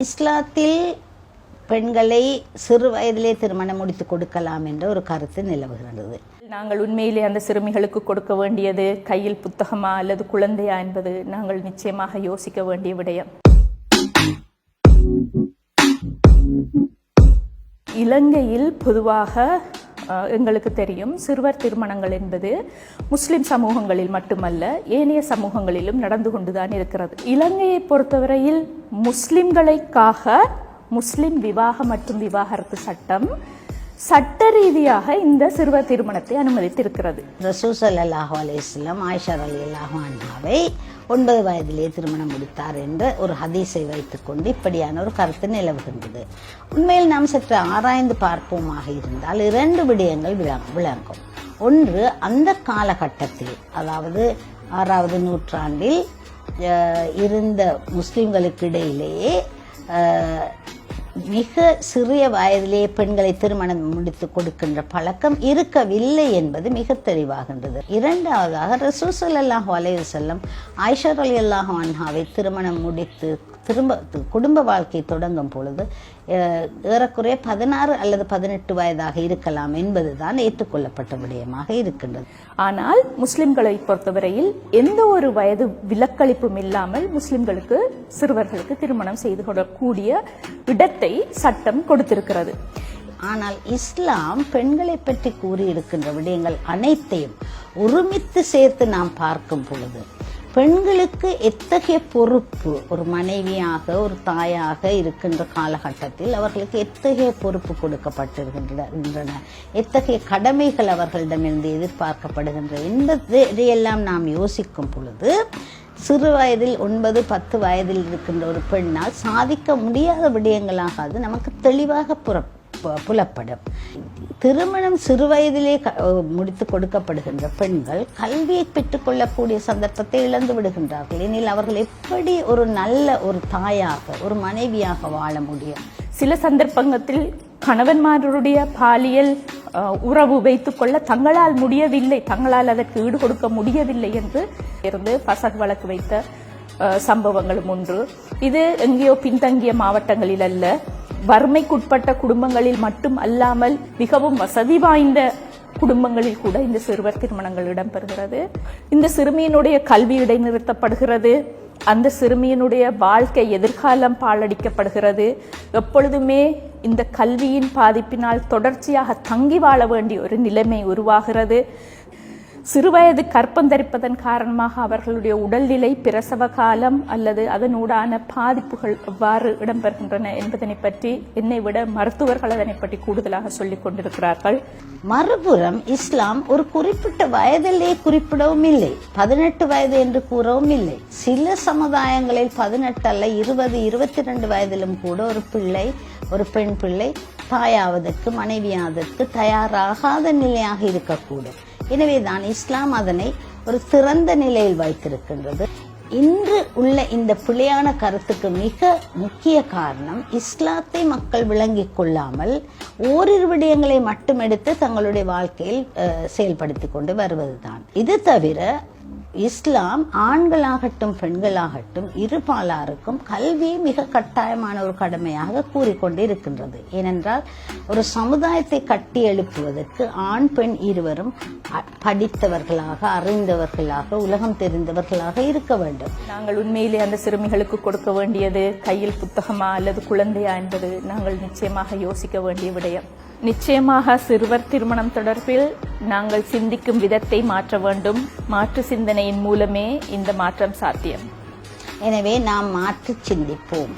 இஸ்லாத்தில் பெண்களை சிறு வயதிலே திருமணம் முடித்து கொடுக்கலாம் என்ற ஒரு கருத்து நிலவுகிறது. நாங்கள் உண்மையிலே அந்த சிறுமிகளுக்கு கொடுக்க வேண்டியது கையில் புத்தகமா அல்லது குழந்தையா என்பது நாங்கள் நிச்சயமாக யோசிக்க வேண்டிய விடயம். இலங்கையில் பொதுவாக எங்களுக்கு தெரியும், சிறுவர் திருமணங்கள் என்பது முஸ்லிம் சமூகங்களில் மட்டுமல்ல ஏனைய சமூகங்களிலும் நடந்து கொண்டுதான் இருக்கிறது. இலங்கையை பொறுத்தவரையில் முஸ்லிம்களுக்காக முஸ்லிம் விவாகம் மற்றும் விவாகரத்து சட்டம் சட்ட ரீதியாக இந்த சிறுவர் திருமணத்தை அனுமதித்திருக்கிறது. ரசூல் ஸல்லல்லாஹு அலைஹி வஸல்லம் ஆயிஷா ரலியல்லாஹு அன்ஹாவை 9 வயதிலே திருமணம் முடித்தார் என்ற ஒரு ஹதீஸை வைத்துக்கொண்டு இப்படியான ஒரு கருத்து நிலவுகின்றது. உண்மையில் நாம் சற்று ஆராய்ந்து பார்ப்போமாக இருந்தால் 2 விடயங்கள் விளங்கும். ஒன்று, அந்த காலகட்டத்தில், அதாவது 6வது நூற்றாண்டில் இருந்த முஸ்லிம்களுக்கு இடையிலேயே மிக சிறிய வயதிலே பெண்களை திருமணம் முடித்து கொடுக்கின்ற பழக்கம் இருக்கவில்லை என்பது மிக தெளிவாகின்றது. இரண்டாவதாக ரசூல் ஸல்லல்லாஹு அலைஹி வஸல்லம் ஆயிஷா ரலியல்லாஹு அன்ஹாவை திருமணம் முடித்து குடும்ப வாழ்க்கை தொடங்கும் பொழுது ஏறக்குறைய 16 அல்லது 18 வயதாக இருக்கலாம் என்பதுதான் ஏற்றுக்கொள்ளப்பட்ட விடயமாக இருக்கின்றது. ஆனால் முஸ்லிம்களை பொறுத்தவரையில் எந்த ஒரு வயது விலக்களிப்பும் இல்லாமல் முஸ்லிம்களுக்கு சிறுவர்களுக்கு திருமணம் செய்து கொள்ளக்கூடிய இடத்தை சட்டம் கொடுத்திருக்கிறது. ஆனால் இஸ்லாம் பெண்களை பற்றி கூறியிருக்கின்ற விடயங்கள் அனைத்தையும் ஒருமித்து சேர்த்து நாம் பார்க்கும் பொழுது பெண்களுக்கு எத்தகைய பொறுப்பு, ஒரு மனைவியாக ஒரு தாயாக இருக்கின்ற காலகட்டத்தில் அவர்களுக்கு எத்தகைய பொறுப்பு கொடுக்கப்பட்டிருக்கின்றன, எத்தகைய கடமைகள் அவர்களிடமிருந்து எதிர்பார்க்கப்படுகின்றன என்பதையெல்லாம் நாம் யோசிக்கும் பொழுது சிறு வயதில் 9-10 வயதில் இருக்கின்ற ஒரு பெண்ணால் சாதிக்க முடியாத விடயங்களாக அது நமக்கு தெளிவாக புலப்படும். திருமணம் சிறு வயதிலே முடித்து கொடுக்கப்படுகின்ற பெண்கள் கல்வியை பெற்றுக்கொள்ளக்கூடிய சந்தர்ப்பத்தை இழந்து விடுகின்றார்கள். எனில் அவர்கள் எப்படி ஒரு நல்ல ஒரு தாயாக ஒரு மனைவியாக வாழ முடியும்? சில சந்தர்ப்பத்தில் கணவன்மாருடைய பாலியல் உறவு வைத்துக் கொள்ள தங்களால் முடியவில்லை, தங்களால் அதற்கு ஈடு கொடுக்க முடியவில்லை என்று இருந்து பசகு வழக்கு வைத்த சம்பவங்களும் ஒன்று. இது எங்கேயோ பின்தங்கிய மாவட்டங்களில் அல்ல, வறுமைக்குட்பட்ட குடும்பங்களில் மட்டும் அல்லாமல் மிகவும் வசதி வாய்ந்த குடும்பங்களில் கூட இந்த சிறுவர் திருமணங்கள் இடம்பெறுகிறது. இந்த சிறுமியினுடைய கல்வி இடைநிறுத்தப்படுகிறது, அந்த சிறுமியினுடைய வாழ்க்கை எதிர்காலம் பாழடிக்கப்படுகிறது. எப்பொழுதுமே இந்த கல்வியின் பாதிப்பினால் தொடர்ச்சியாக தங்கி வாழ வேண்டிய ஒரு நிலைமை உருவாகிறது. சிறுவயது கற்பம் தரிப்பதன் காரணமாக அவர்களுடைய உடல்நிலை, பிரசவ காலம் அல்லது அதனூடான பாதிப்புகள் எவ்வாறு இடம்பெறுகின்றன என்பதனை பற்றி என்னை விட மருத்துவர்கள் அதனை பற்றி கூடுதலாக சொல்லிக் கொண்டிருக்கிறார்கள். மறுபுறம் இஸ்லாம் ஒரு குறிப்பிட்ட வயதிலே குறிப்பிடவும் இல்லை, 18 வயது என்று கூறவும் இல்லை. சில சமுதாயங்களில் 18 அல்ல 20-22 வயதிலும் கூட ஒரு பெண் பிள்ளை தாயாவதற்கு மனைவியாவதற்கு தயாராகாத நிலையாக இருக்கக்கூடும். எனவேதான் இஸ்லாம் அதனை ஒரு சிறந்த நிலையில் வைத்திருக்கின்றது. இன்று உள்ள இந்த பிழையான கருத்துக்கு மிக முக்கிய காரணம் இஸ்லாத்தை மக்கள் விளங்கிக் கொள்ளாமல் ஓரிரு விடயங்களை மட்டும் எடுத்து தங்களுடைய வாழ்க்கையில் செயல்படுத்தி கொண்டு வருவதுதான். இது தவிர இஸ்லாம் ஆண்களாகட்டும் பெண்களாகட்டும் இருபாலாருக்கும் கல்வியை மிக கட்டாயமான ஒரு கடமையாக கூறிக்கொண்டு இருக்கின்றது. ஏனென்றால் ஒரு சமுதாயத்தை கட்டி எழுப்புவதற்கு ஆண் பெண் இருவரும் படித்தவர்களாக, அறிந்தவர்களாக, உலகம் தெரிந்தவர்களாக இருக்க வேண்டும். நாங்கள் உண்மையிலே அந்த சிறுமிகளுக்கு கொடுக்க வேண்டியது கையில் புத்தகமா அல்லது குழந்தையா என்பது நாங்கள் நிச்சயமாக யோசிக்க வேண்டிய விடயம். நிச்சயமாக சிறுவர் திருமணம் தொடர்பில் நாங்கள் சிந்திக்கும் விதத்தை மாற்ற வேண்டும். மாற்று சிந்தனையின் மூலமே இந்த மாற்றம் சாத்தியம். எனவே நாம் மாற்றி சிந்திப்போம்.